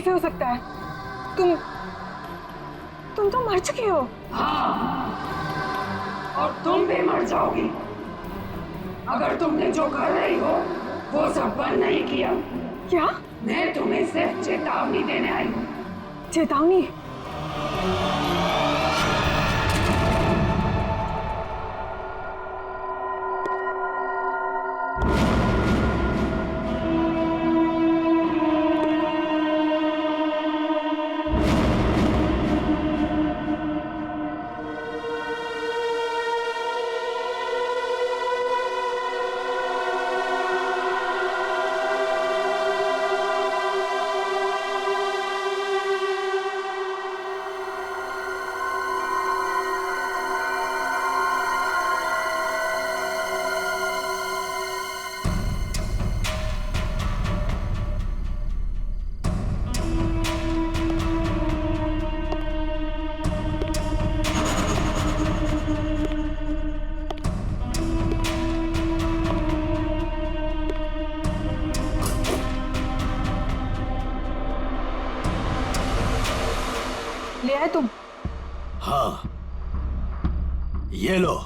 कैसे हो सकता है? तुम तो मर चुकी हो। हाँ, और तुम भी मर जाओगी अगर तुमने जो कर रही हो वो सब बंद नहीं किया। क्या? मैं तुम्हें सिर्फ चेतावनी देने आई हूँ। चेतावनी? ले आए तुम? हाँ, ये लो।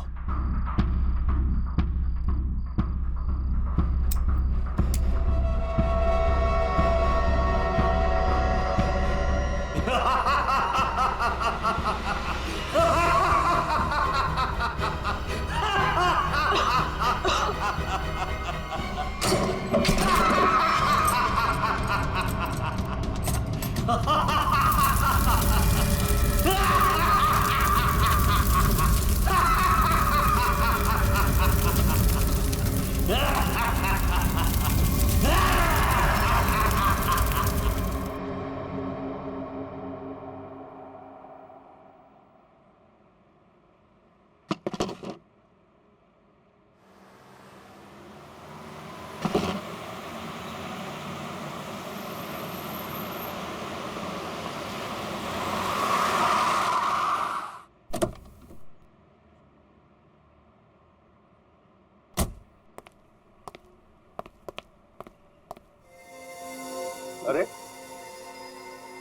अरे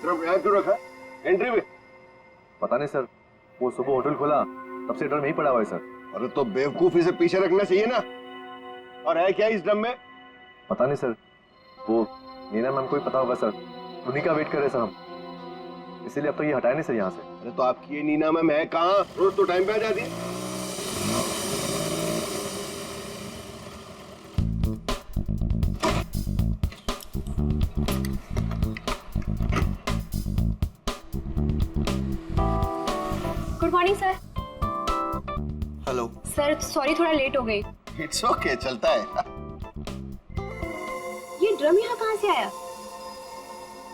ड्रम यहाँ क्यों रखा? एंट्री में? पता नहीं सर, वो सुबह होटल खोला तब से ड्रम यहीं पड़ा हुआ है सर। अरे तो बेवकूफी से पीछे रखना चाहिए ना। और है क्या इस ड्रम में? पता नहीं सर, वो नीना मैम को ही पता होगा सर, उन्हीं का वेट कर रहे सर हम, इसीलिए अब तो ये हटाए नहीं सर यहाँ से। अरे तो आपकी ये नीना मैम है कहाँ? रोज तो टाइम पे आ जाती है। Good morning sir. Hello sir sorry थोड़ा लेट हो गई। इट्स ओके, चलता है। ये ड्रम यहाँ कहाँ से आया?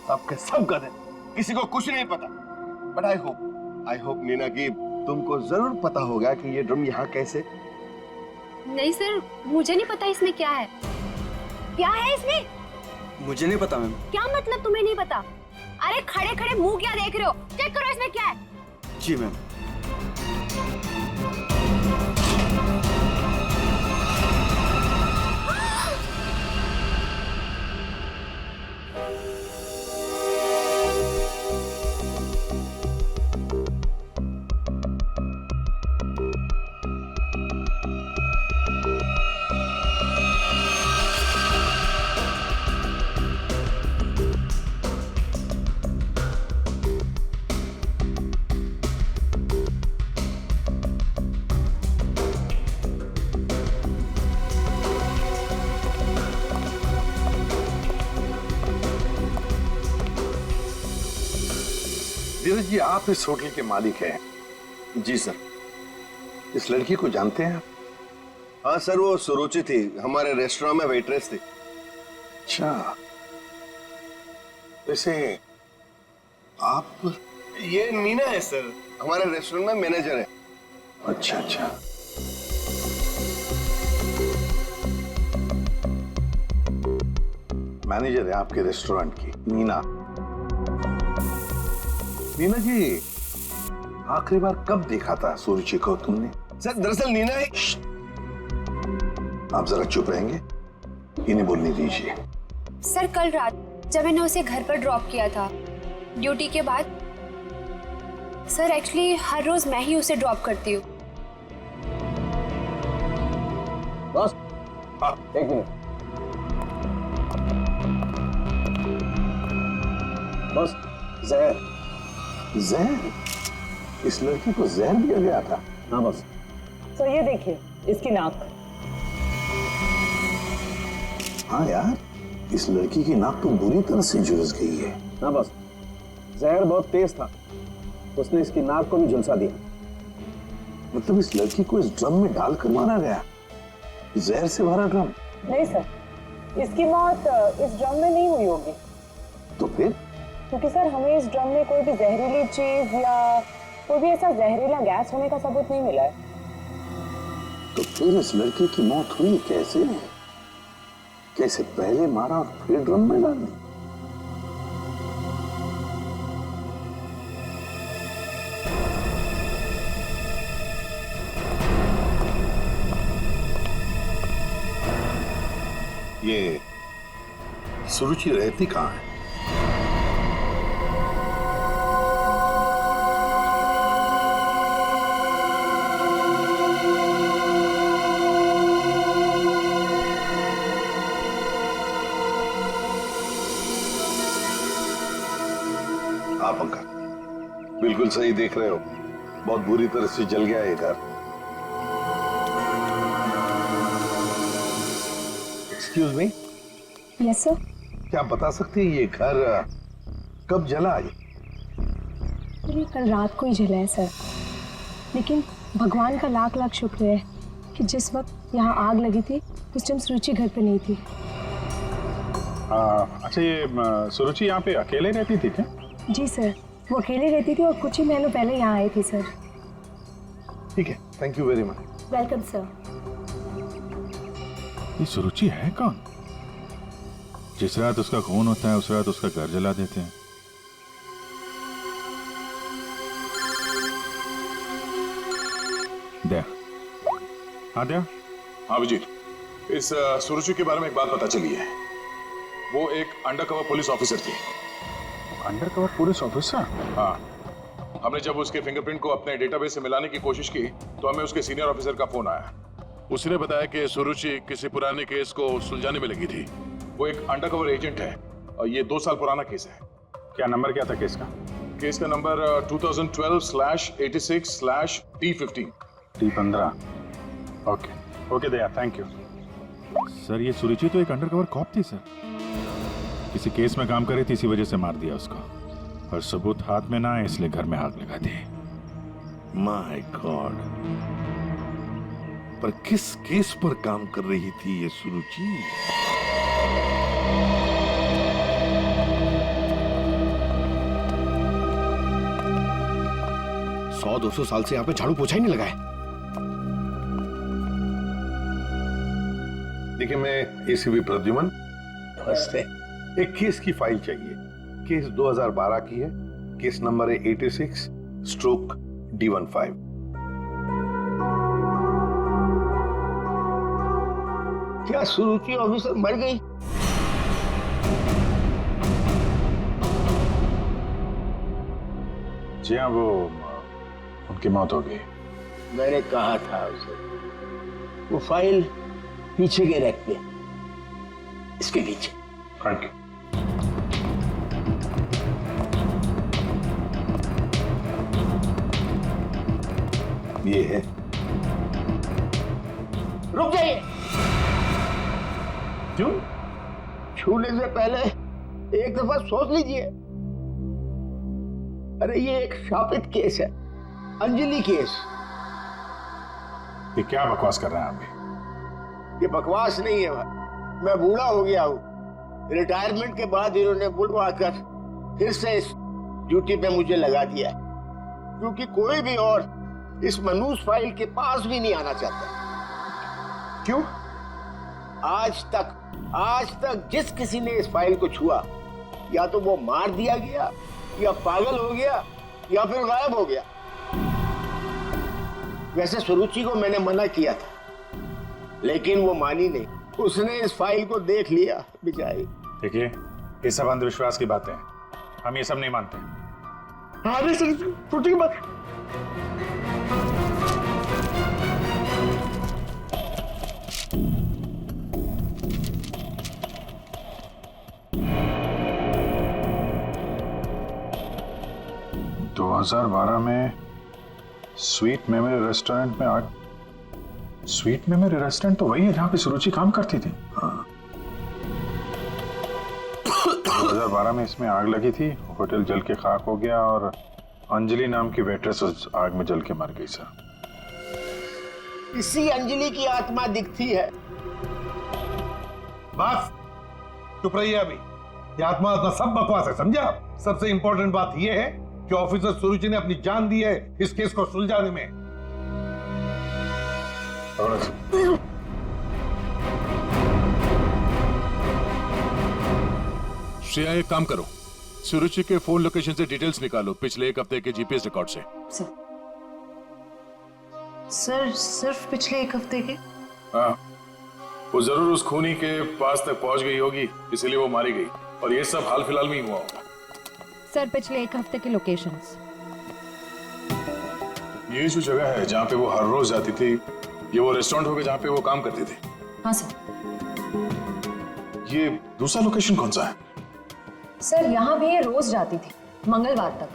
सबके सब गधे, किसी को कुछ नहीं पता। बट आई होप नीना की तुमको जरूर पता होगा कि ये ड्रम यहाँ कैसे। नहीं सर, मुझे नहीं पता इसमें क्या है। क्या है इसमें? मुझे नहीं पता मैम। क्या मतलब तुम्हें नहीं पता? अरे खड़े खड़े मुंह क्या देख रहे हो? चेक करो इसमें क्या है। जी मैम। धीरज जी, आप इस होटल के मालिक हैं? जी सर। इस लड़की को जानते हैं आप? हाँ सर, वो सुरुचि थी, हमारे रेस्टोरेंट में वेट्रेस थी। अच्छा, वैसे आप? ये नीना है सर, हमारे रेस्टोरेंट में मैनेजर है। अच्छा अच्छा। मैनेजर है आपके रेस्टोरेंट की, नीना। नीना जी, आखिरी बार कब देखा था सुरुचि को तुमने? सर दरअसल नीना है। आप जरा चुप रहेंगे, इन्हें बोलने दीजिए। सर कल रात जब मैंने उसे घर पर ड्रॉप किया था ड्यूटी के बाद। सर एक्चुअली हर रोज मैं ही उसे ड्रॉप करती हूँ। बस हाँ, एक मिनट बस। जहर जहर? इस लड़की को जहर दिया गया था? हाँ बस। तो ये देखिए इसकी नाक। हाँ यार, इस लड़की की नाक तो बुरी तरह से झुलस गई है। हाँ बस, जहर बहुत तेज था, उसने इसकी नाक को भी झुलसा दिया। मतलब इस लड़की को इस ड्रम में डाल कर मारा गया, जहर से भरा ड्रम? नहीं सर, इसकी मौत इस ड्रम में नहीं हुई होगी। तो फिर? क्योंकि सर हमें इस ड्रम में कोई भी जहरीली चीज या कोई भी ऐसा जहरीला गैस होने का सबूत नहीं मिला है। तो फिर इस लड़की की मौत हुई कैसे? कैसे पहले मारा और फिर ड्रम में डाल दी? ये सुरुचि रहती कहाँ है? आप अंकल बिल्कुल सही देख रहे हो, बहुत बुरी तरह से जल गया है घर। Excuse me. Yes sir. क्या आप बता सकते हैं ये घर कब जला? ये कल रात को ही जला है सर, लेकिन भगवान का लाख लाख शुक्र है कि जिस वक्त यहाँ आग लगी थी उस टाइम सुरुचि घर पे नहीं थी। अच्छा, ये सुरुचि यहाँ पे अकेले रहती थी क्या? जी सर, वो अकेले रहती थी और कुछ ही महीनों पहले यहाँ आई थी सर। ठीक है, thank you very much. Welcome sir. ये सुरुचि है कौन? जिस रात उसका खून होता है उस रात उसका घर जला देते हैं। दया। हाँ दया। हाँ अभिजीत, इस सुरुचि के बारे में एक बात पता चली है। वो एक अंडरकवर पुलिस ऑफिसर थी। Undercover police officer? हाँ, हमने जब उसके फिंगरप्रिंट को अपने डेटाबेस से मिलाने की कोशिश की तो हमें उसके सीनियर ऑफिसर का फोन आया। उसने बताया कि सुरुचि किसी पुराने केस को सुलझाने में लगी थी। वो एक अंडरकवर एजेंट है और ये 2 साल पुराना केस है। क्या नंबर क्या था केस का? केस का number 2012/86/T15। T15। Okay okay Daya, thank you sir. ये सुरुचि तो एक अंडरकवर कॉप थी सर, किसी केस में काम कर रही थी, इसी वजह से मार दिया उसको, और सबूत हाथ में ना आए इसलिए घर में आग लगा दी। माय गॉड, पर किस केस पर काम कर रही थी ये सुरुचि? 100-200 साल से यहाँ पे झाड़ू पोछा ही नहीं लगा है। देखिए, मैं एसीपी प्रद्युमन। नमस्ते। एक केस की फाइल चाहिए। केस 2012 की है, केस नंबर है 86/D15। क्या सुरुचि ऑफिसर मर गई? जी हाँ, वो उनकी मौत हो गई। मैंने कहा था उसे, वो फाइल पीछे के रैक पे, इसके पीछे। Thank you. ये है। रुक जाइए। क्यों? छूने से पहले एक दफा सोच लीजिए। अरे ये एक शापित केस है, अंजलि केस। ये क्या बकवास कर रहे हैं आप भी? ये बकवास नहीं है भाई, मैं बूढ़ा हो गया हूँ। रिटायरमेंट के बाद इन्होंने बुलवा कर फिर से इस ड्यूटी पे मुझे लगा दिया है, क्योंकि कोई भी और इस मनूस फाइल के पास भी नहीं आना चाहता। क्यों? आज तक जिस किसी ने इस फाइल को छुआ, या तो वो मार दिया गया, या पागल हो गया, या फिर गायब हो गया। वैसे सुरुचि को मैंने मना किया था, लेकिन वो मानी नहीं। उसने इस फाइल को देख लिया बेचारी। देखिए, ये सब अंधविश्वास की बातें हैं, हम ये सब नहीं मानते। हाँ नहीं सर, छोटी की बात। तो 2012 में स्वीट मेमोरी रेस्टोरेंट में आग। स्वीट मेमोरी रेस्टोरेंट तो वही है जहां पे सुरुचि काम करती थी। हाँ। 2012 में इसमें आग लगी थी, होटल जल के खाक हो गया और अंजलि नाम की वेट्रेस उस आग में जल के मर गई सर। इसी अंजलि की आत्मा दिखती है। बस चुप रहिए अभी। ये आत्मा सब बकवास है, समझा? सबसे इंपॉर्टेंट बात यह है कि ऑफिसर सुरुचि ने अपनी जान दी है इस केस को सुलझाने में। श्रेया, एक काम करो, सुरुचि के फोन लोकेशन से डिटेल्स निकालो पिछले एक हफ्ते के जीपीएस रिकॉर्ड से। सर सिर्फ पिछले एक हफ्ते के? हाँ, वो जरूर उस खूनी के पास तक पहुंच गई होगी, इसीलिए वो मारी गई, और ये सब हाल फिलहाल में ही हुआ होगा। सर पिछले एक हफ्ते के लोकेशंस। ये जो जगह है जहाँ पे वो हर रोज जाती थी, ये वो रेस्टोरेंट होगा जहाँ पे वो काम करती थी? हाँ सर। ये दूसरा लोकेशन कौन सा है? सर यहाँ भी ये रोज जाती थी, मंगलवार तक,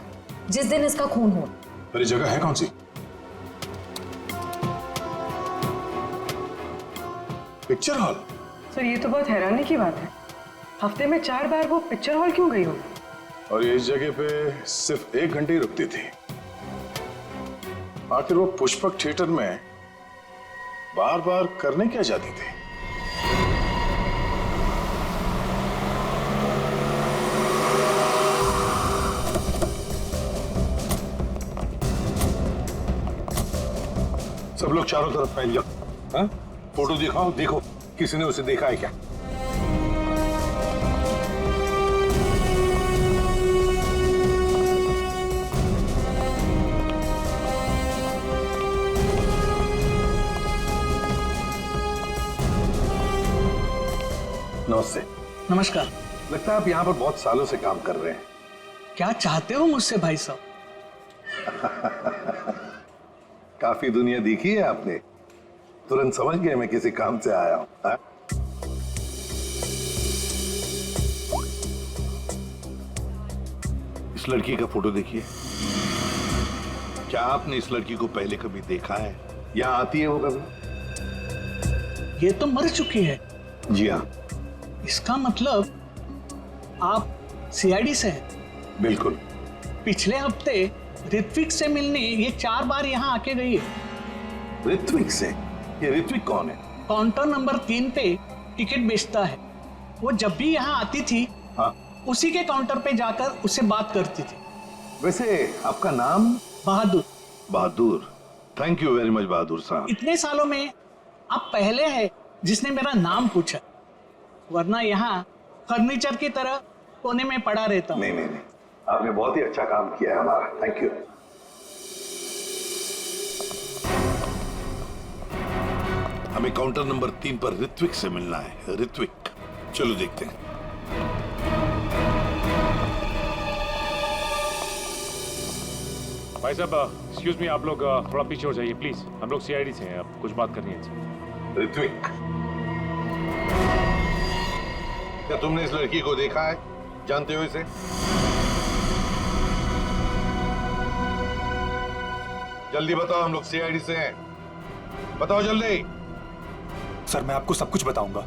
जिस दिन इसका खून हुआ। पर ये जगह है कौन सी? Picture hall. सर ये तो बहुत हैरानी की बात है, हफ्ते में 4 बार वो पिक्चर हॉल क्यों गई हो? और ये इस जगह पे सिर्फ 1 घंटे ही रुकती थी। आखिर वो पुष्पक थिएटर में बार बार करने क्या जाती थी? सब लोग चारों तरफ फैल जाओ। हाँ? फोटो दिखाओ, देखो किसी ने उसे देखा है क्या? नमस्ते। नमस्कार। लगता है आप यहाँ पर बहुत सालों से काम कर रहे हैं। क्या चाहते हो मुझसे भाई साहब? काफी दुनिया देखी है आपने, तुरंत समझ गए मैं किसी काम से आया हूं। इस लड़की का फोटो देखिए। क्या आपने इस लड़की को पहले कभी देखा है? यहाँ आती है वो कभी? ये तो मर चुकी है। जी हाँ। इसका मतलब आप सीआईडी से हैं? बिल्कुल। पिछले हफ्ते ऋत्विक से मिलने ये 4 बार यहाँ आके गई है। ऋत्विक से? ये ऋत्विक कौन है? काउंटर नंबर 3 पे टिकट बेचता है। वो जब भी यहाँ आती थी, हाँ, उसी के काउंटर पे जाकर उससे बात करती थी। वैसे आपका नाम? बहादुर। बहादुर, थैंक यू वेरी मच बहादुर साहब। इतने सालों में आप पहले हैं जिसने मेरा नाम पूछा, वरना यहाँ फर्नीचर की तरह कोने में पड़ा रहता हूँ। नहीं, आपने बहुत ही अच्छा काम किया है हमारा, थैंक यू। हमें काउंटर नंबर 3 पर ऋत्विक से मिलना है। ऋत्विक, चलो देखते हैं। भाई साहब, एक्सक्यूज मी, आप लोग थोड़ा पीछे हो जाइए प्लीज। हम लोग सीआईडी से हैं, अब कुछ बात करनी है। ऋत्विक, क्या तुमने इस लड़की को देखा है? जानते हो इसे? जल्दी बताओ, हम लोग सीआईडी से हैं। बताओ जल्दी। सर मैं आपको सब कुछ बताऊंगा,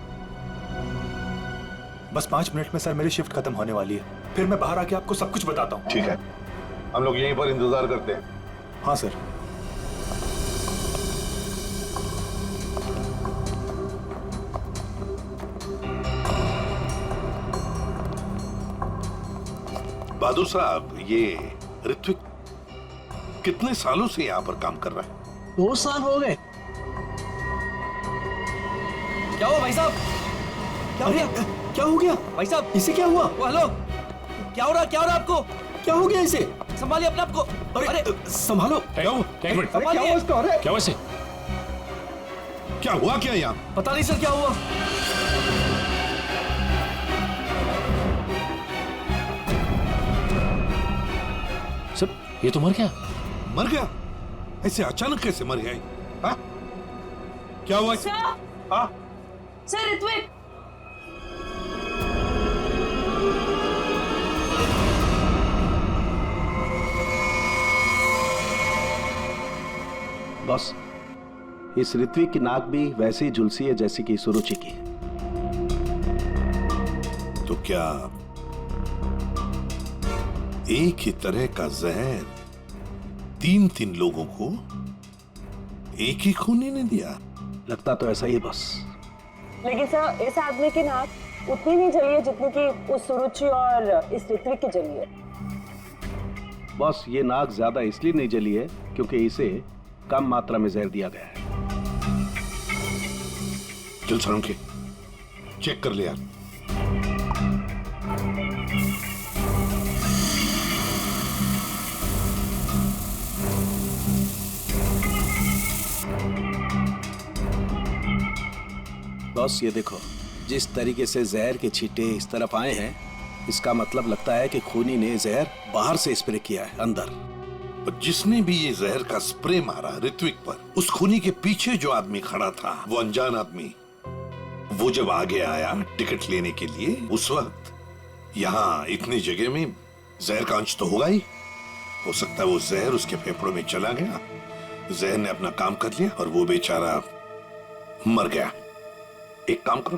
बस 5 मिनट में सर मेरी शिफ्ट खत्म होने वाली है, फिर मैं बाहर आके आपको सब कुछ बताता हूँ। ठीक है, हम लोग यहीं पर इंतजार करते हैं। हाँ सर। बहादुर साहब, ये ऋत्विक कितने सालों से यहाँ पर काम कर रहा है? 2 साल हो गए। क्या हुआ भाई साहब? क्या हो गया भाई साहब? इसे क्या हुआ? हेलो, क्या हो रहा आपको? क्या हो गया इसे? संभालिए अपने आप को। अरे संभालो। क्या हुआ इसको? क्या हुआ इसे? क्या हुआ क्या यहाँ? पता नहीं सर क्या हुआ। ये तो मर गया। मर गया? ऐसे अचानक कैसे मर गया? हाँ? क्या हुआ? हाँ? सर ऋत्विक, बॉस, इस ऋत्विक की नाक भी वैसे ही झुलसी है जैसी कि सुरुचि की। तो क्या एक ही तरह का जहर तीन तीन लोगों को एक ही खूनी ने दिया? लगता तो ऐसा ही है बॉस। लेकिन सर इस आदमी की नाक उतनी नहीं जली है जितनी कि उस सुरुचि और इस ऋत्विक की जली है। बॉस, ये नाक ज्यादा इसलिए नहीं जली है क्योंकि इसे कम मात्रा में जहर दिया गया है। चल सारंगी, चेक कर ले यार। बॉस ये देखो, जिस तरीके से जहर के छींटे इस तरफ आए हैं, इसका मतलब लगता है कि खूनी ने जहर बाहर से स्प्रे किया है अंदर। पर जिसने भी ये जहर का स्प्रे मारा ऋत्विक पर, उस खूनी के पीछे जो आदमी खड़ा था, वो अनजान आदमी, वो जब आगे आया टिकट लेने के लिए, उस वक्त यहाँ इतनी जगह में जहर का अंश तो होगा ही। हो सकता है वो जहर उसके फेफड़ों में चला गया, जहर ने अपना काम कर लिया और वो बेचारा मर गया। एक काम करो,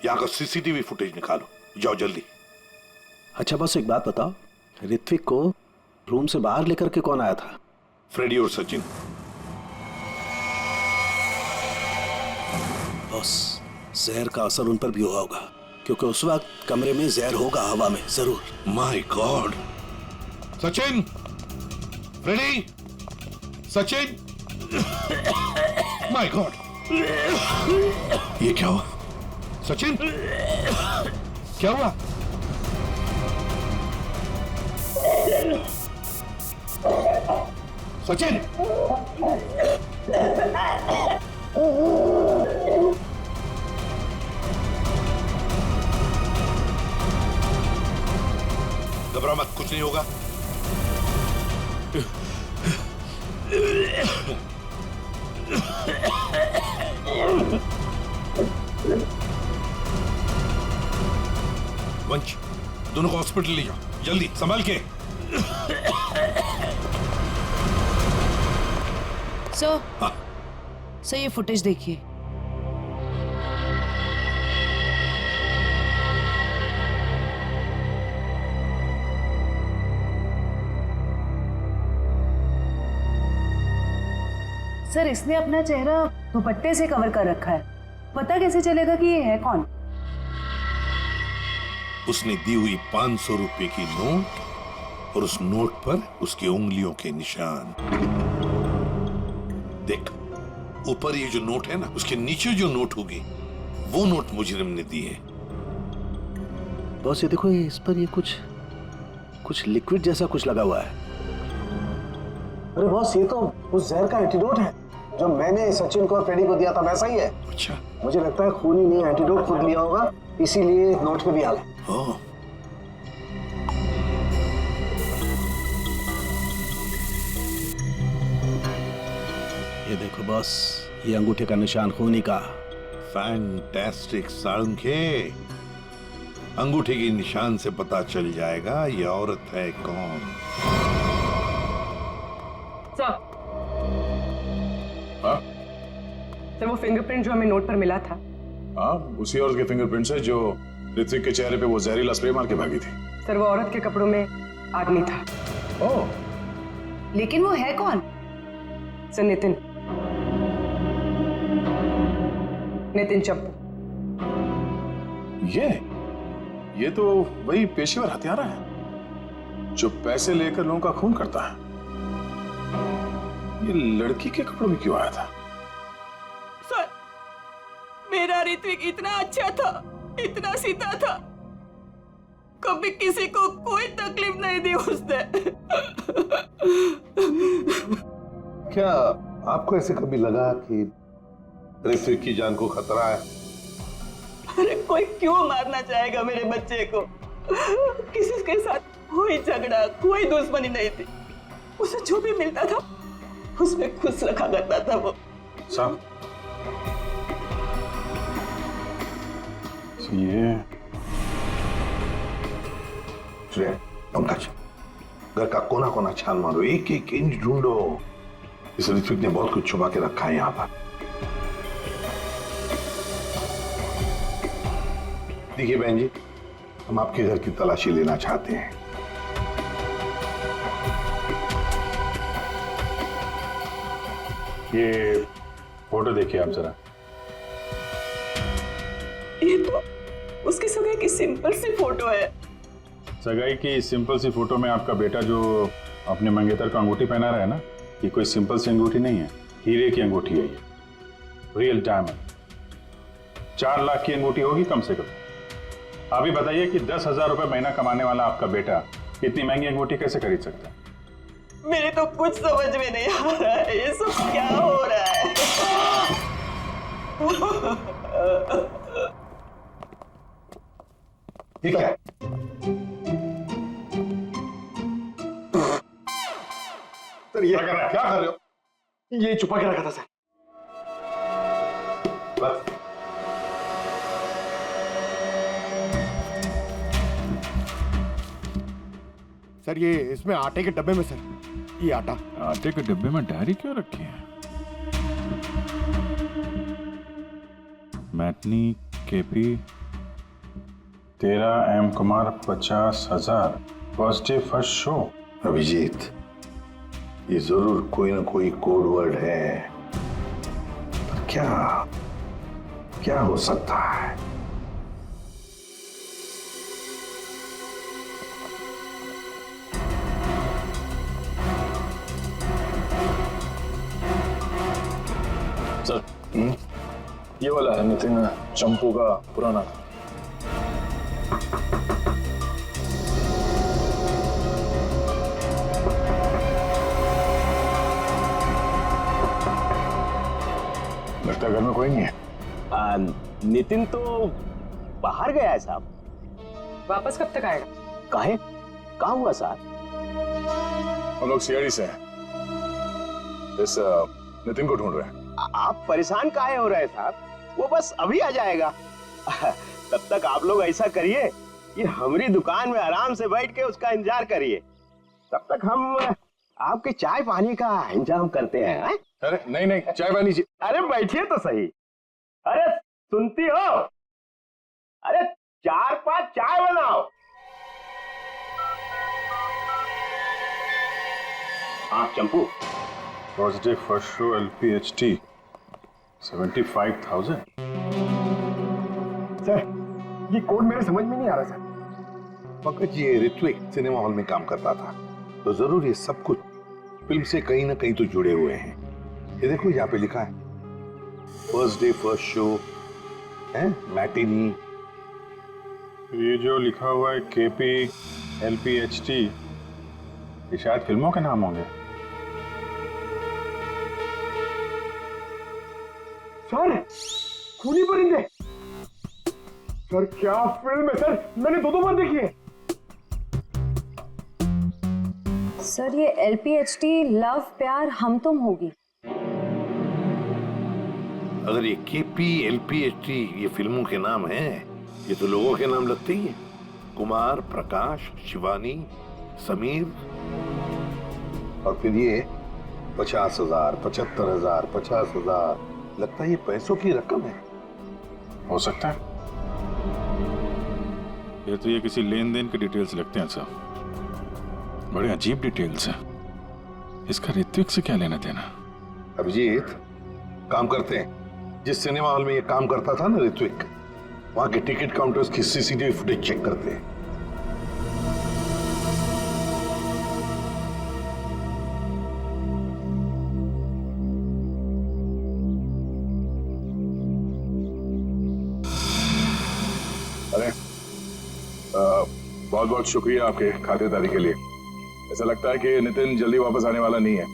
यहाँ का सीसीटीवी फुटेज निकालो, जाओ जल्दी। अच्छा बॉस, एक बात बताओ, ऋत्विक को रूम से बाहर लेकर के कौन आया था? फ्रेडी और सचिन। बॉस, जहर का असर उन पर भी हुआ होगा, क्योंकि उस वक्त कमरे में जहर होगा हवा में जरूर। My god! Sachin, Freddy, Sachin, my god! ये क्या हुआ? सचिन, क्या हुआ? सचिन! घबरा मत, कुछ नहीं होगा। वंश, दोनों को हॉस्पिटल ले जाओ, जल्दी, संभाल के। सर, सर ये फुटेज देखिए। सर, इसने अपना चेहरा दुपट्टे से कवर कर रखा है, पता कैसे चलेगा कि ये है कौन? उसने दी हुई 500 रुपए की नोट और उस नोट पर उसकी उंगलियों के निशान। देख, ऊपर ये जो नोट है ना, उसके नीचे जो नोट होगी, वो नोट मुजरिम ने दी है। बॉस ये देखो, इस पर ये कुछ लिक्विड जैसा कुछ लगा हुआ है। अरे बॉस, ये तो उस जहर का एंटीडोट है जो मैंने सचिन को और फ्रेडी को दिया था, वैसा ही है। अच्छा, मुझे लगता है खूनी ने एंटीडोट खुद लिया होगा, इसीलिए नोट पे भी आ गया। ये देखो बॉस, ये अंगूठे का निशान खूनी का। फैंटास्टिक साळुंखे, अंगूठे के निशान से पता चल जाएगा ये औरत है कौन। सर, हाँ? सर वो फिंगरप्रिंट जो हमें नोट पर मिला था, हाँ, उसी औरत के फिंगरप्रिंट्स है जो ऋत्विक के चेहरे पे वो जहरीला स्प्रे मार के भागी थी। सर वो औरत के कपड़ों में आदमी था। ओह, लेकिन वो है कौन? सर नितिन चप्पू। ये तो वही पेशेवर हत्यारा है जो पैसे लेकर लोगों का खून करता है। ये लड़की के कपड़ों में क्यों आया था? सर, मेरा ऋत्विक इतना अच्छा था, इतना सीधा था, कभी किसी को कोई तकलीफ नहीं दी उसने। क्या आपको ऐसे कभी लगा कि ऋत्विक की जान को खतरा है? अरे कोई क्यों मारना चाहेगा मेरे बच्चे को? किसी के साथ कोई झगड़ा, कोई दुश्मनी नहीं थी। उसे जो भी मिलता था उसमें खुश रखा करता था वो। साहब ये पंकज, घर का कोना कोना छान मारो, एक एक इंच ढूंढो। इस ऋत्विक ने बहुत कुछ छुपा के रखा है यहाँ पर। देखिए बहन जी, हम आपके घर की तलाशी लेना चाहते हैं। ये फोटो देखिए आप जरा। ये तो उसकी सगाई की सिंपल सी फोटो है। सगाई की सिंपल सी फोटो में आपका बेटा जो अपने मंगेतर को अंगूठी पहना रहा है ना, ये कोई सिंपल सी अंगूठी नहीं है, हीरे की अंगूठी है ये, रियल डायमंड। 4 लाख की अंगूठी होगी कम से कम। आप ही बताइए कि 10,000 रुपए महीना कमाने वाला आपका बेटा इतनी महंगी अंगूठी कैसे खरीद सकता है? मेरे तो कुछ समझ में नहीं आ रहा है, ये सब क्या हो रहा है? ठीक है, सर ये क्या कर रहे हो? ये छुपा के रखा था सर। बस सर ये इसमें आटे के डब्बे में सर, ये आटे के डब्बे में डायरी क्यों रखी है? Matinee KP 13 M Kumar 50,000 first day first show. Abhijit, ये जरूर कोई ना कोई कोड वर्ड है, पर क्या क्या हो सकता है? सर ये वाला है नितिन चंपू का पुराना। लगता है घर में कोई नहीं है। नितिन तो बाहर गया है साहब। वापस कब तक आएगा? काहे? कहाँ हुआ साहब? हम लोग सीआईडी से हैं, इस नितिन को ढूंढ रहे हैं। आप परेशान काहे हो रहे हैं साहब? वो बस अभी आ जाएगा। तब तक आप लोग ऐसा करिए कि हमारी दुकान में आराम से बैठ के उसका इंतजार करिए, तब तक हम आपके चाय पानी का इंतजाम करते हैं। अरे नहीं, चाय पानी। अरे बैठिए तो सही। अरे सुनती हो? अरे 4-5 चाय बनाओ। हाँ Champu, first day first show LPHT 75,000। Sir ये कोड मेरे समझ में नहीं आ रहा सर। पंकज, ये ऋत्विक सिनेमा हॉल में काम करता था, तो जरूर ये सब कुछ फिल्म से कहीं ना कहीं तो जुड़े हुए हैं। ये देखो यहाँ पे लिखा है फर्स्ट डे फर्स्ट शो है, मैटिनी। ये जो लिखा हुआ है KP LPHT, ये शायद फिल्मों के नाम होंगे। सर खूनी परिंदे, सर क्या फिल्म है सर, मैंने 2 बार देखी है। सर ये LPHT लव प्यार हम तुम होगी। अगर ये KP LPHT ये फिल्मों के नाम हैं, ये तो लोगों के नाम लगते ही हैं। कुमार, प्रकाश, शिवानी, समीर, और फिर ये 50,000, 75,000, 50,000, लगता है ये पैसों की रकम है। हो सकता है। ये किसी लेन देन के डिटेल्स लगते हैं साहब, बड़े अजीब डिटेल्स हैं। इसका ऋत्विक से क्या लेना देना? अभिजीत, काम करते हैं, जिस सिनेमा हॉल में ये काम करता था ना ऋत्विक, वहां के टिकट काउंटर्स की CCTV फुटेज चेक करते हैं। अरे बहुत बहुत शुक्रिया आपके खातिरदारी के लिए। ऐसा लगता है कि नितिन जल्दी वापस आने वाला नहीं है।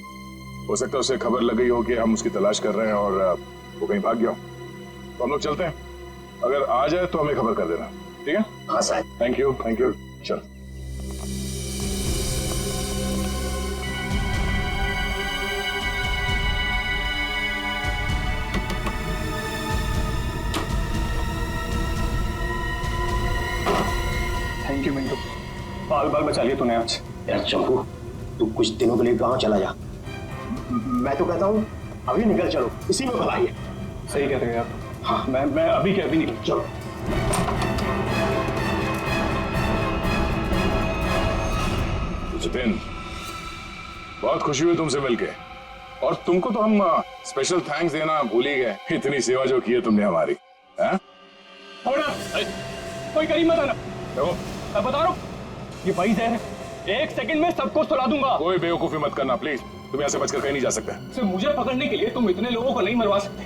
हो सकता है उसे खबर लग गई हो कि हम उसकी तलाश कर रहे हैं और वो कहीं भाग गया हो। तो हम लोग चलते हैं, अगर आ जाए तो हमें खबर कर देना, ठीक है? हाँ सर। Thank you. चल। बाल बाल बचा लिए तूने आज। यार चंपू, तू कुछ दिनों के लिए गांव चला जा। मैं तो कहता हूँ अभी निकल चलो, इसी में भलाई है। सही कहते हैं आप। हाँ, मैं अभी के अभी निकल। चलो। जितेन, बहुत खुशी हुई तुमसे मिलके, और तुमको तो हम स्पेशल थैंक्स देना भूल ही गए, इतनी सेवा जो की है तुमने हमारी। हैं? कोई करीब मत आना। देखो, मैं बता रहा हूँ, ये वही जहर है, 1 सेकंड में सबको सुला दूंगा। कोई बेवकूफी मत करना प्लीज, तुम यहाँ से बचकर कहीं नहीं जा सकते। सिर्फ मुझे पकड़ने के लिए तुम इतने लोगों को नहीं मरवा सकते।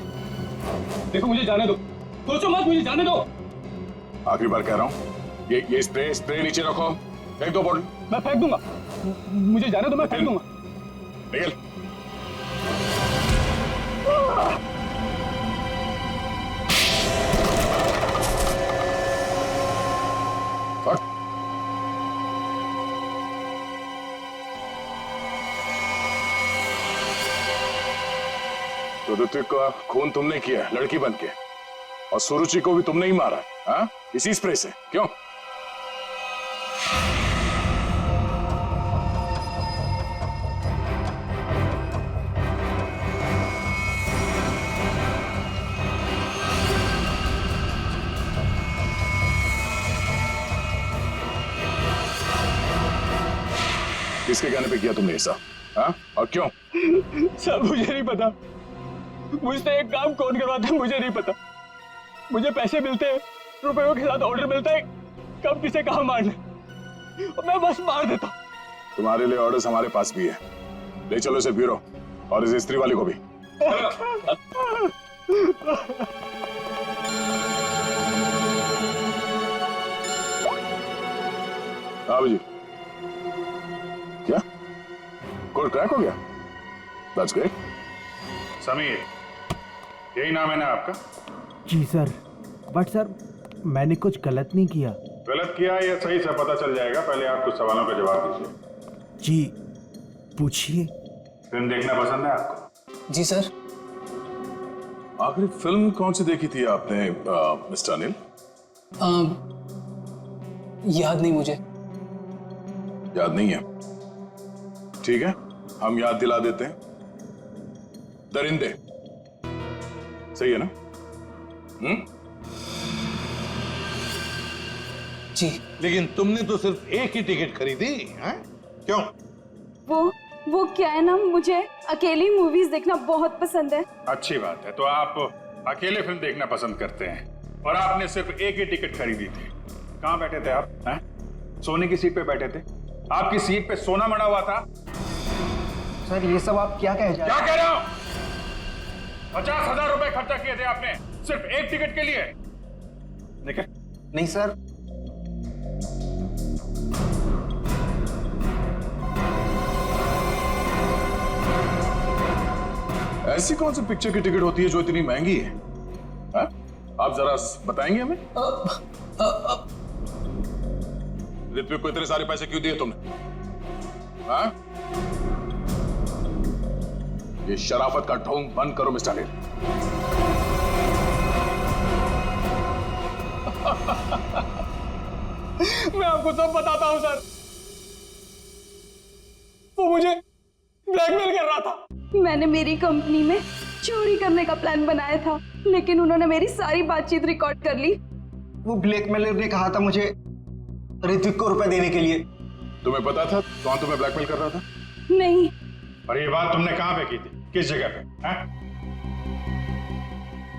देखो, मुझे जाने दो, सोचो मत, मुझे जाने दो। आखिरी बार कह रहा हूँ, ये स्प्रे नीचे रखो, फेंक दो बोतल। मैं फेंक दूंगा, मुझे जाने दो, मैं फेंक दूंगा। निकल। तो ऋत्विक का खून तुमने किया लड़की बन के, और सुरुचि को भी तुमने ही मारा, हाँ? इसी स्प्रे से, क्यों? किसके कहने पे किया तुमने ऐसा, हाँ? और क्यों? सब मुझे नहीं पता, मुझसे एक काम कौन करवाता है मुझे नहीं पता। मुझे पैसे मिलते हैं, रुपयों के साथ ऑर्डर मिलता है कब किसे कहाँ मारना, और मैं बस मार देता। तुम्हारे लिए ऑर्डर्स हमारे पास भी है, ले चलो इसे ब्यूरो, और इस स्त्री वाले को भी। हाँ जी, क्या कोड क्रैक हो गया? That's great. समीर, यही नाम है ना आपका? जी सर, बट सर मैंने कुछ गलत नहीं किया। गलत किया या सही से पता चल जाएगा, पहले आप कुछ सवालों का जवाब दीजिए। जी पूछिए। फिल्म देखना पसंद है आपको? जी सर। आखिरी फिल्म कौन सी देखी थी आपने मिस्टर अनिल? याद नहीं मुझे। याद नहीं है? ठीक है, हम याद दिला देते हैं। दरिंदे, सही है ना? जी। लेकिन तुमने तो सिर्फ एक ही टिकट खरीदी है, क्यों? वो क्या है ना, मुझे अकेली मूवीज देखना बहुत पसंद है। अच्छी बात है, तो आप अकेले फिल्म देखना पसंद करते हैं, और आपने सिर्फ एक ही टिकट खरीदी थी। कहाँ बैठे थे आप? हैं? सोने की सीट पे बैठे थे? आपकी सीट पे सोना मड़ा हुआ था? सर ये सब आप क्या कह क्या कह रहे हो? 50,000 रुपए खर्चा किए थे आपने सिर्फ एक टिकट के लिए। निकल। नहीं सर। ऐसी कौन सी पिक्चर की टिकट होती है जो इतनी महंगी है? हा? आप जरा बताएंगे हमें? ऋत्विक को इतने सारे पैसे क्यों दिए तुमने? हा? ये शराफत का ढोंग बंद करो मिस्टर अनिल। मैं आपको सब बताता हूं सर, वो मुझे ब्लैकमेल कर रहा था। मैंने मेरी कंपनी में चोरी करने का प्लान बनाया था, लेकिन उन्होंने मेरी सारी बातचीत रिकॉर्ड कर ली। वो ब्लैकमेलर ने कहा था मुझे ऋत्विक को रुपए देने के लिए। तुम्हें पता था कौन तुम्हें ब्लैकमेल कर रहा था? नहीं। और ये बात तुमने कहां पे की थी, किस जगह पे?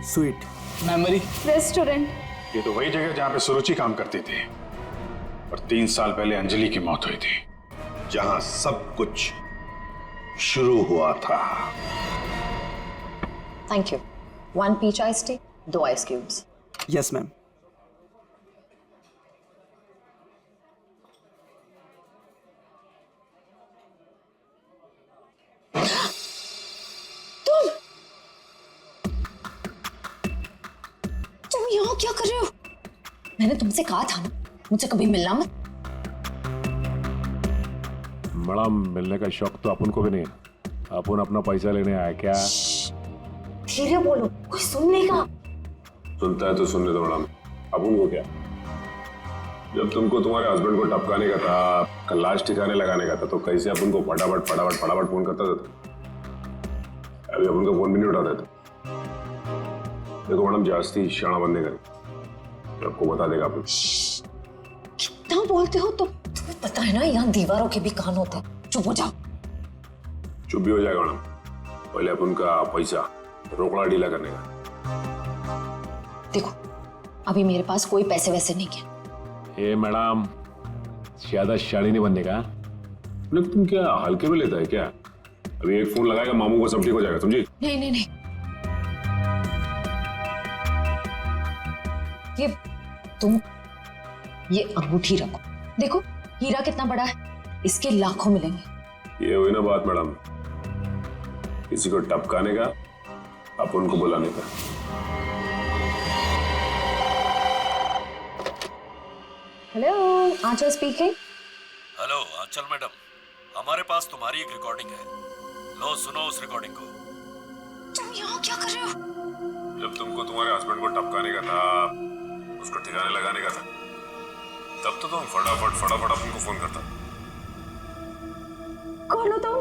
Sweet memory restaurant. ये तो वही जगह जहां पे सुरुचि काम करती थी, और 3 साल पहले अंजलि की मौत हुई थी। जहां सब कुछ शुरू हुआ था। Thank you. 1 peach ice tea, 2 ice cubes. Yes ma'am. तुम यहाँ क्या कर रहे हो? मैंने तुमसे कहा था ना, मुझसे कभी मिलना मत। बड़ा मिलने का शौक तो अपन को भी नहीं है। अपन अपना पैसा लेने आया क्या? धीरे बोलो, कोई सुन लेगा। सुनता है तो सुनने दो मैडम, अपन को क्या? जब तुमको तुम्हारे हस्बैंड को टपकाने का था, लाश ठिकाने लगाने का था, तो कैसे आप उनको फटाफट फटाफट फटाफट फोन करता था? अभी आप उनका फोन भी नहीं उठाते थे। देखो मैडम, जास्ती शाना बंदे करें, आपको बता देगा आप। कितना बोलते हो तुम? तुम्हें पता है ना यहाँ दीवारों के भी कान होते हैं। चुप हो जाओ। चुप भी हो जाएगा मैडम, पहले आप उनका पैसा रोकड़ा ढीला करने का। देखो अभी मेरे पास कोई पैसे वैसे नहीं है। ए मैडम, ज्यादा शाड़ी नहीं बनने का। तुम क्या हल्के में लेता है क्या? अभी एक फोन लगाएगा मामू को, सब ठीक हो जाएगा, समझी? नहीं नहीं नहीं, ये अंगूठी रखो। देखो हीरा कितना बड़ा है, इसके लाखों मिलेंगे। ये हुई ना बात मैडम, किसी को टपकाने का, आप उनको बुलाने का। हेलो, आंचल स्पीकिंग। हेलो आंचल मैडम, हमारे पास तुम्हारी एक रिकॉर्डिंग है, लो सुनो उस रिकॉर्डिंग को। तुम यहाँ क्या कर रहे हो? जब तुमको तुम्हारे हस्बैंड को टपकाने का था, उसको ठिकाने लगाने का था, तब तो तुम फटाफट फटाफट उनको फोन करता। कौन हो तुम?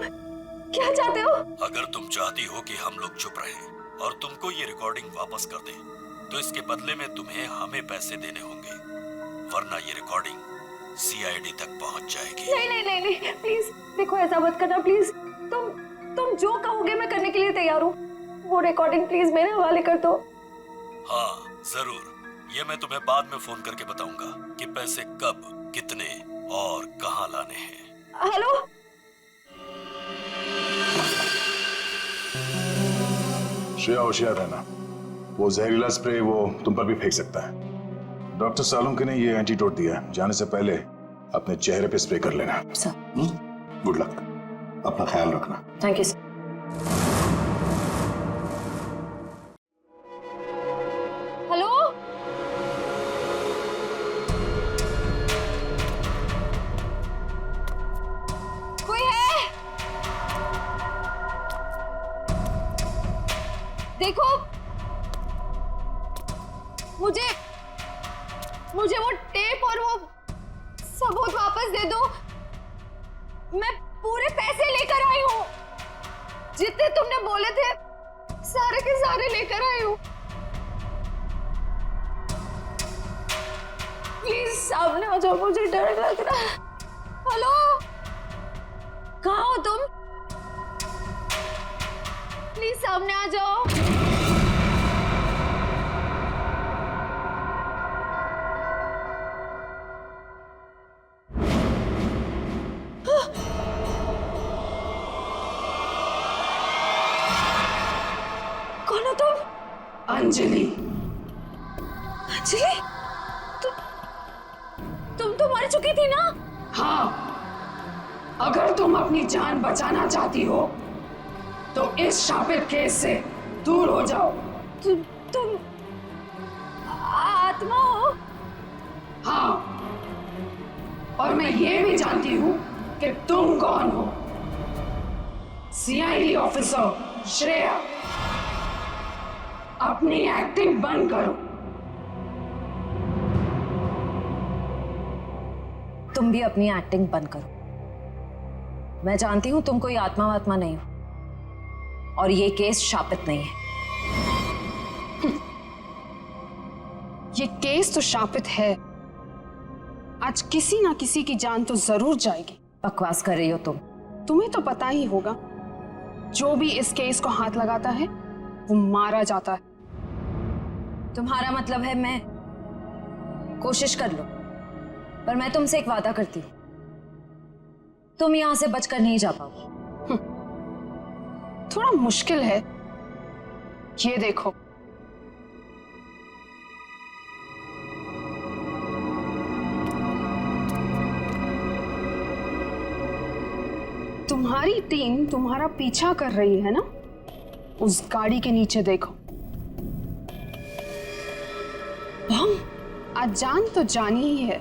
क्या चाहते हो? अगर तुम चाहती हो कि हम लोग चुप रहें और तुमको ये रिकॉर्डिंग वापस कर दें, तो इसके बदले में तुम्हें हमें पैसे देने होंगे, वरना ये रिकॉर्डिंग सीआईडी तक पहुंच जाएगी। नहीं नहीं नहीं नहीं, प्लीज देखो ऐसा मत करना प्लीज। तुम जो कहोगे मैं करने के लिए तैयार हूँ। वो रिकॉर्डिंग प्लीज मेरे हवाले कर दो। हाँ जरूर, ये मैं तुम्हें बाद में फोन करके बताऊंगा कि पैसे कब, कितने और कहाँ लाने हैं। हेलो, श्रेया होशियार रहना, वो जहरीला स्प्रे वो तुम पर भी फेंक सकता है। डॉक्टर सालुंके ने ये एंटीडोट दिया है, जाने से पहले अपने चेहरे पे स्प्रे कर लेना। गुड लक, अपना ख्याल रखना। Thank you sir. हेलो, कोई है? देखो मुझे वो टेप और वो सबूत वापस दे दो। मैं पूरे पैसे लेकर आई हूँ, जितने तुमने बोले थे सारे के सारे लेकर आई हूँ। प्लीज सामने आ जाओ, मुझे डर लग रहा है। हेलो, कहाँ हो तुम? प्लीज सामने आ जाओ। कौन हो तुम? अंजलि। अंजलि, तुम तो मर चुकी थी ना? हाँ, अगर तुम अपनी जान बचाना चाहती हो तो इस शापित केस से दूर हो जाओ। तुम आत्मा हो? हाँ, और मैं ये भी जानती हूँ कि तुम कौन हो। सीआईडी ऑफिसर श्रेया, अपनी एक्टिंग बंद करो। तुम भी अपनी एक्टिंग बंद करो। मैं जानती हूं तुम कोई आत्मा वात्मा नहीं हो और ये केस शापित नहीं है। ये केस तो शापित है। आज किसी ना किसी की जान तो जरूर जाएगी। बकवास कर रही हो तुम। तुम्हें तो पता ही होगा, जो भी इस केस को हाथ लगाता है वो मारा जाता है। तुम्हारा मतलब है मैं कोशिश कर लो, पर मैं तुमसे एक वादा करती हूँ, तुम यहां से बचकर नहीं जा पाओगी। थोड़ा मुश्किल है। ये देखो, तुम्हारी टीम तुम्हारा पीछा कर रही है ना? उस गाड़ी के नीचे देखो। आज जान तो जानी ही है,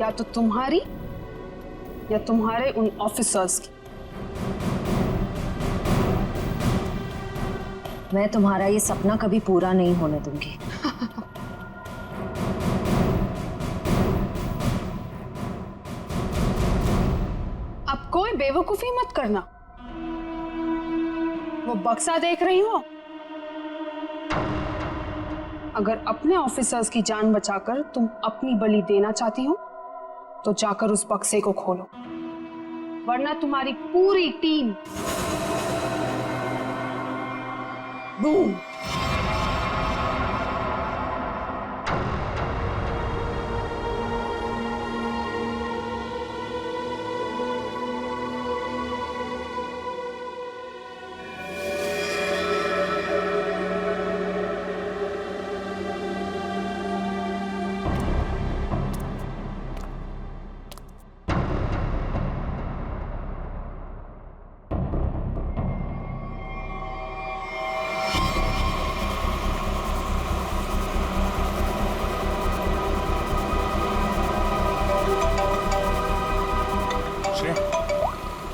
या तो तुम्हारी या तुम्हारे उन ऑफिसर्स की। मैं तुम्हारा ये सपना कभी पूरा नहीं होने दूंगी। कोई बेवकूफी मत करना। वो बक्सा देख रही हो? अगर अपने ऑफिसर्स की जान बचाकर तुम अपनी बलि देना चाहती हो तो जाकर उस बक्से को खोलो, वरना तुम्हारी पूरी team boom.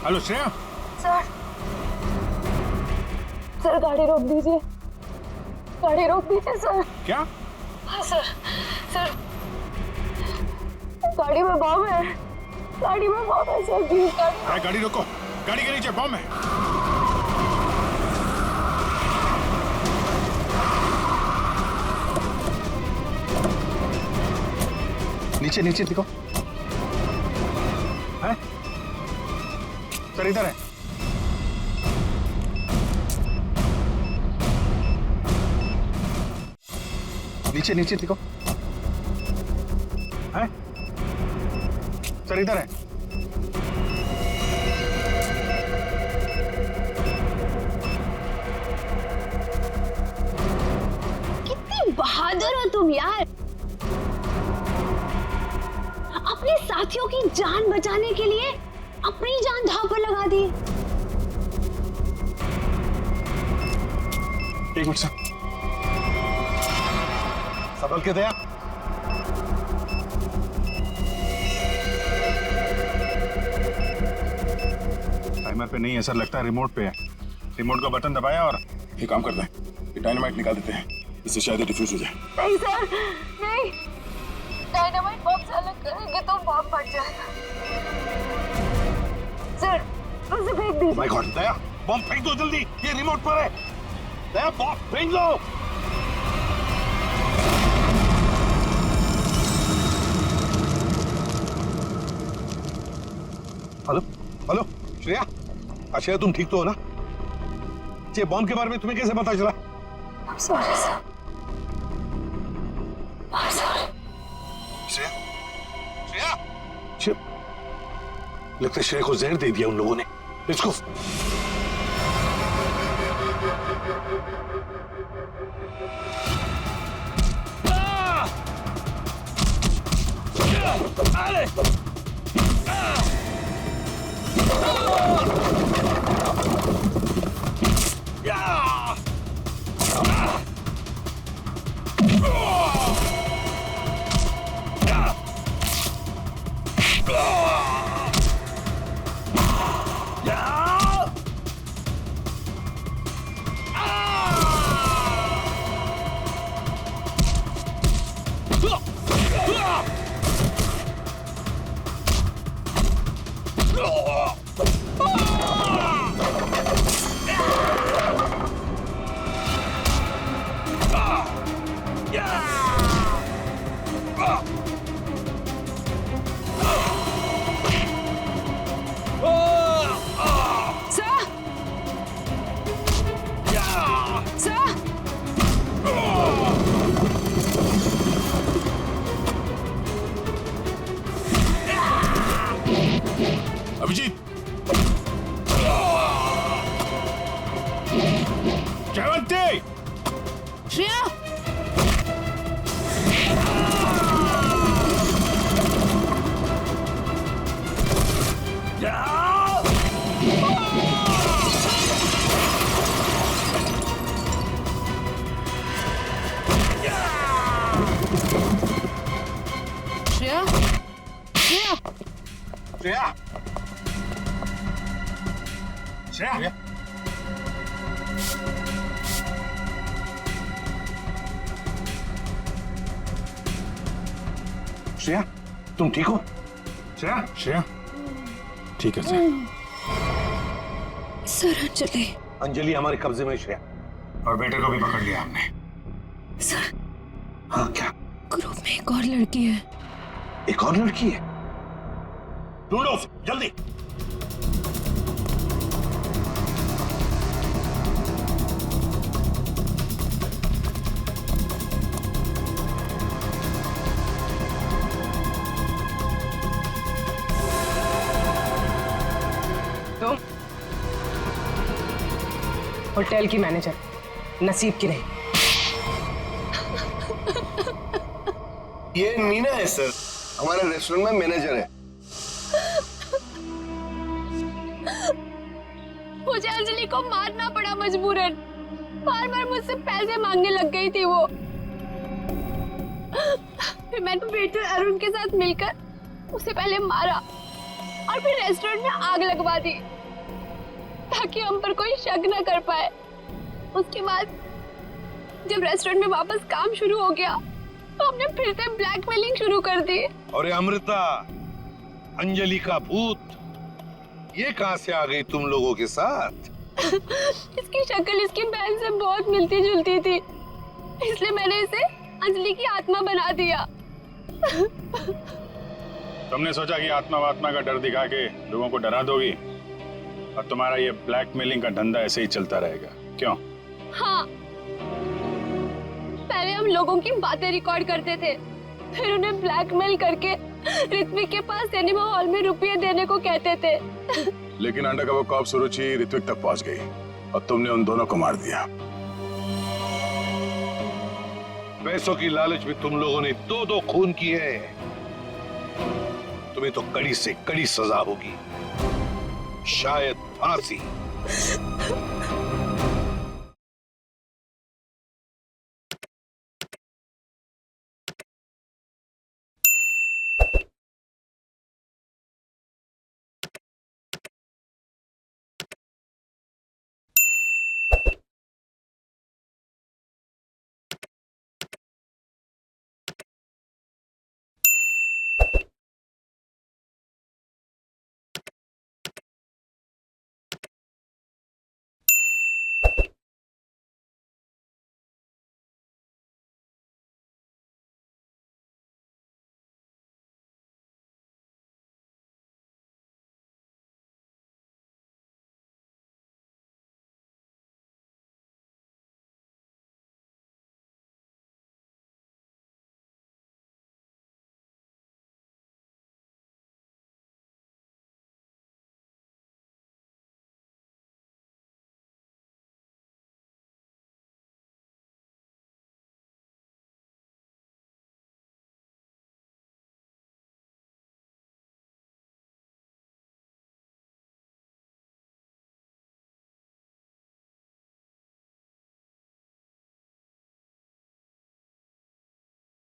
Hello Shreya. Sir, sir गाड़ी रोक दीजिए, गाड़ी रोक दीजिए सर। क्या? हाँ सर, सर गाड़ी में बम है, गाड़ी में बम है सर, प्लीज गाड़ी रोको, गाड़ी के नीचे बम है। नीचे नीचे देखो। है? सर इधर है। नीचे नीचे देखो। है? सर इधर है। कितनी बहादुर हो तुम यार, अपने साथियों की जान बचाने के लिए अपनी जान दांव पर लगा दी। एक मिनट सर, संभल के दया। टाइमर पे नहीं है सर, लगता है रिमोट पे है। रिमोट का बटन दबाया और ये काम करते हैं, ये डायनामाइट निकाल देते हैं, इससे शायद डिफ्यूज हो जाए। नहीं सर, नहीं, डायनामाइट बम से अलग करेंगे तो बम फट जाएगा। सर उसे फेंक दीजिए। माय गॉड, दया बम फेंक दो जल्दी, ये रिमोट पर है। दया बम फेंक दो। हेलो हेलो श्रेया, श्रेया तुम ठीक तो हो ना? ये बॉम्ब के बारे में तुम्हें कैसे पता चला? Sorry sir, sorry. Shreya, Shreya, लगता है श्रेया को जहर दे दिया उन लोगों ने। Let's go. अभिजीत, जयवंती, श्रेया, श्रेया, श्रेया, श्रेया, श्रेया, श्रेया तुम ठीक हो? श्रेया, श्रेया, ठीक है सर। सर अंजलि। अंजलि हमारे कब्जे में श्रेया। और बेटे को भी पकड़ लिया हमने। सर। हाँ क्या? ग्रुप में एक और लड़की है। एक और लड़की है? ढूंढो उसे, जल्दी। तुम होटल की मैनेजर, नसीब की नहीं। ये मीना है सर, हमारे रेस्टोरेंट में मैनेजर है। मुझे अंजलि को मारना पड़ा मजबूरन। बार बार मुझसे पैसे मांगने लग गई थी वो। फिर मैंने वेटर अरुण के साथ मिलकर उसे पहले मारा और फिर रेस्टोरेंट में आग लगवा दी ताकि हम पर कोई शक न कर पाए। उसके बाद जब रेस्टोरेंट में वापस काम शुरू हो गया तो हमने फिर से ब्लैकमेलिंग शुरू कर दी। अरे अमृता, अंजलि का भूत ये कहां से आ गई तुम लोगों के साथ? इसकी शक्ल इसकी बहन से बहुत मिलती जुलती थी, इसलिए मैंने इसे अंजलि की आत्मा बना दिया। तुमने सोचा कि आत्मा वात्मा का डर दिखा के लोगों को डरा दोगी और तुम्हारा ये ब्लैकमेलिंग का धंधा ऐसे ही चलता रहेगा, क्यों? हाँ, पहले हम लोगों की बातें रिकॉर्ड करते थे, फिर उन्हें ब्लैकमेल करके ऋत्विक के पास सिनेमा हॉल में रुपये देने को कहते थे। लेकिन अंडरकवर कॉप सुरुचि ऋत्विक तक पहुंच गई और तुमने उन दोनों को मार दिया। पैसों की लालच में तुम लोगों ने दो खून किए हैं। तुम्हें तो कड़ी से कड़ी सजा होगी, शायद फांसी।